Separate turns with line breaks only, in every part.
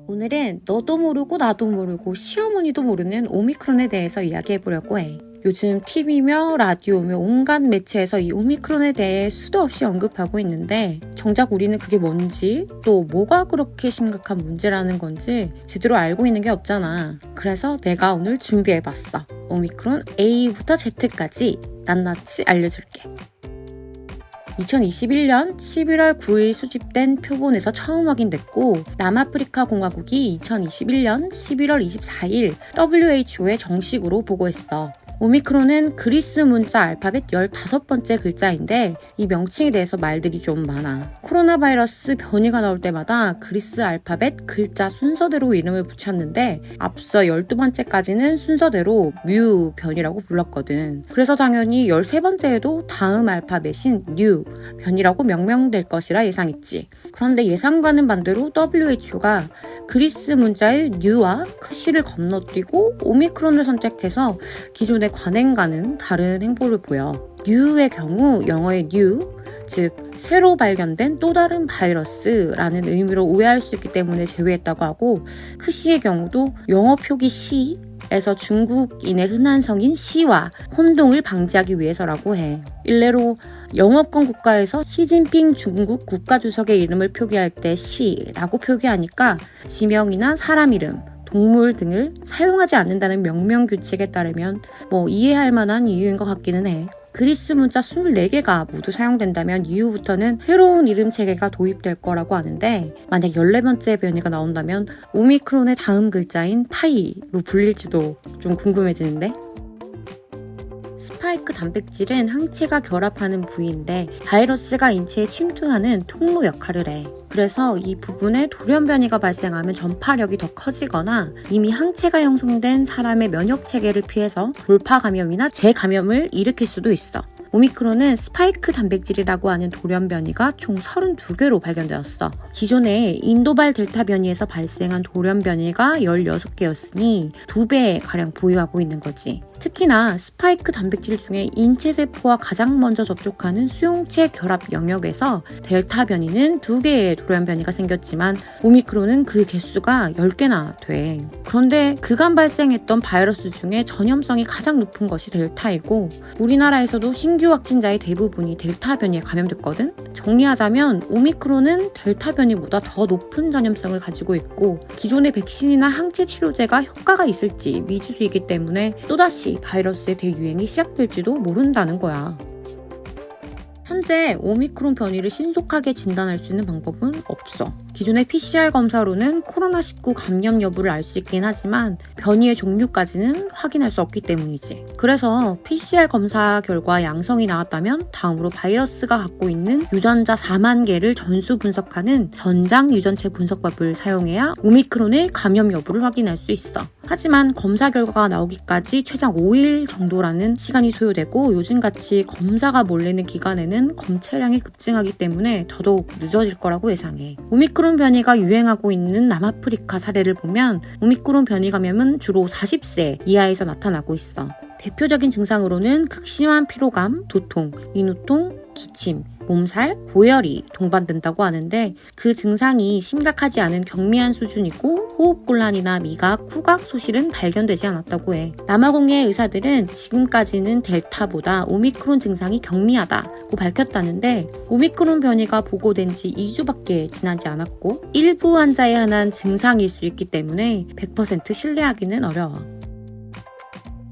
오늘은 너도 모르고 나도 모르고 시어머니도 모르는 오미크론에 대해서 이야기해보려고 해. 요즘 TV며 라디오며 온갖 매체에서 이 오미크론에 대해 수도 없이 언급하고 있는데 정작 우리는 그게 뭔지 또 뭐가 그렇게 심각한 문제라는 건지 제대로 알고 있는 게 없잖아. 그래서 내가 오늘 준비해봤어. 오미크론 A부터 Z까지 낱낱이 알려줄게. 2021년 11월 9일 수집된 표본에서 처음 확인됐고 남아프리카 공화국이 2021년 11월 24일 WHO에 정식으로 보고했어. 오미크론은 그리스 문자 알파벳 15번째 글자인데 이 명칭에 대해서 말들이 좀 많아. 코로나 바이러스 변이가 나올 때마다 그리스 알파벳 글자 순서대로 이름을 붙였는데 앞서 12번째까지는 순서대로 뮤 변이라고 불렀거든. 그래서 당연히 13번째에도 다음 알파벳인 뉴 변이라고 명명될 것이라 예상했지. 그런데 예상과는 반대로 WHO가 그리스 문자의 뉴와 크시를 건너뛰고 오미크론을 선택해서 기존의 관행과는 다른 행보를 보여. 뉴의 경우 영어의 뉴, 즉 새로 발견된 또 다른 바이러스라는 의미로 오해할 수 있기 때문에 제외했다고 하고, 크시의 경우도 영어 표기 시에서 중국인의 흔한 성인 시와 혼동을 방지하기 위해서라고 해. 일례로 영어권 국가에서 시진핑 중국 국가주석의 이름을 표기할 때 시라고 표기하니까 지명이나 사람 이름, 동물 등을 사용하지 않는다는 명명규칙에 따르면 이해할 만한 이유인 것 같기는 해. 그리스 문자 24개가 모두 사용된다면 이후부터는 새로운 이름 체계가 도입될 거라고 하는데 만약 14번째 변이가 나온다면 오미크론의 다음 글자인 파이로 불릴지도 좀 궁금해지는데? 스파이크 단백질은 항체가 결합하는 부위인데 바이러스가 인체에 침투하는 통로 역할을 해. 그래서 이 부분에 돌연 변이가 발생하면 전파력이 더 커지거나 이미 항체가 형성된 사람의 면역 체계를 피해서 돌파 감염이나 재감염을 일으킬 수도 있어. 오미크론은 스파이크 단백질이라고 하는 돌연 변이가 총 32개로 발견되었어. 기존에 인도발 델타 변이에서 발생한 돌연 변이가 16개였으니 2배가량 보유하고 있는 거지. 특히나 스파이크 단백질 중에 인체세포와 가장 먼저 접촉하는 수용체 결합 영역에서 델타 변이는 2개의 돌연 변이가 생겼지만 오미크론은 그 개수가 10개나 돼. 그런데 그간 발생했던 바이러스 중에 전염성이 가장 높은 것이 델타이고 우리나라에서도 신규 확진자의 대부분이 델타 변이에 감염됐거든? 정리하자면 오미크론은 델타 변이보다 더 높은 전염성을 가지고 있고 기존의 백신이나 항체 치료제가 효과가 있을지 미지수이기 때문에 또다시 바이러스의 대유행이 시작될지도 모른다는 거야. 현재 오미크론 변이를 신속하게 진단할 수 있는 방법은 없어. 기존의 PCR 검사로는 코로나19 감염 여부를 알 수 있긴 하지만 변이의 종류까지는 확인할 수 없기 때문이지. 그래서 PCR 검사 결과 양성이 나왔다면 다음으로 바이러스가 갖고 있는 유전자 4만 개를 전수 분석하는 전장 유전체 분석법을 사용해야 오미크론의 감염 여부를 확인할 수 있어. 하지만 검사 결과가 나오기까지 최장 5일 정도라는 시간이 소요되고 요즘같이 검사가 몰리는 기간에는 검체량이 급증하기 때문에 더더욱 늦어질 거라고 예상해. 오미크론 변이가 유행하고 있는 남아프리카 사례를 보면 오미크론 변이 감염은 주로 40세 이하에서 나타나고 있어. 대표적인 증상으로는 극심한 피로감, 두통, 인후통, 기침, 몸살, 고열이 동반된다고 하는데 그 증상이 심각하지 않은 경미한 수준이고 호흡곤란이나 미각, 후각, 소실은 발견되지 않았다고 해. 남아공의 의사들은 지금까지는 델타보다 오미크론 증상이 경미하다고 밝혔다는데 오미크론 변이가 보고된 지 2주밖에 지나지 않았고 일부 환자에 한한 증상일 수 있기 때문에 100% 신뢰하기는 어려워.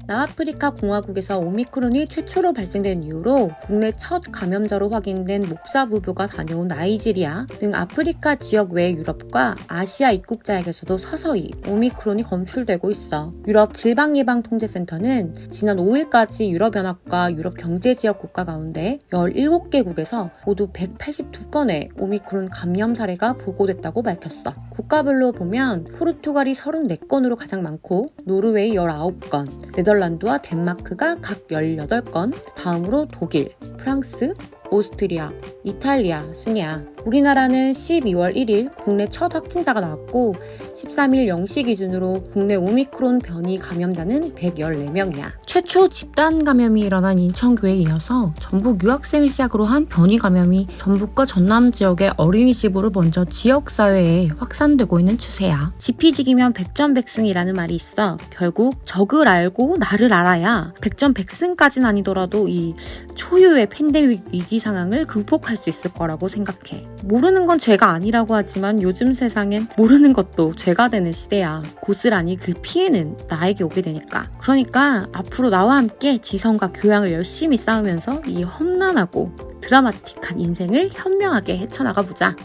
남아프리카 공화국에서 오미크론이 최초로 발생된 이후로 국내 첫 감염자로 확인된 목사 부부가 다녀온 나이지리아 등 아프리카 지역 외 유럽과 아시아 입국자에게서도 서서히 오미크론이 검출되고 있어. 유럽 질병예방통제센터는 지난 5일까지 유럽연합과 유럽경제지역 국가 가운데 17개국에서 모두 182건의 오미크론 감염 사례가 보고됐다고 밝혔어. 국가별로 보면 포르투갈이 34건으로 가장 많고 노르웨이 19건, 네덜란드와 덴마크가 각 18건, 다음으로 독일, 프랑스, 오스트리아, 이탈리아 순이야. 우리나라는 12월 1일 국내 첫 확진자가 나왔고 13일 0시 기준으로 국내 오미크론 변이 감염자는 114명이야. 최초 집단 감염이 일어난 인천교회에 이어서 전북 유학생을 시작으로 한 변이 감염이 전북과 전남 지역의 어린이집으로 먼저 지역사회에 확산되고 있는 추세야. 지피지기면 백전백승이라는 말이 있어. 결국 적을 알고 나를 알아야 백전백승까지는 아니더라도 이 초유의 팬데믹 위기 상황을 극복할 수 있을 거라고 생각해. 모르는 건 죄가 아니라고 하지만 요즘 세상엔 모르는 것도 죄가 되는 시대야. 고스란히 그 피해는 나에게 오게 되니까. 그러니까 앞으로 나와 함께 지성과 교양을 열심히 쌓으면서 이 험난하고 드라마틱한 인생을 현명하게 헤쳐나가 보자.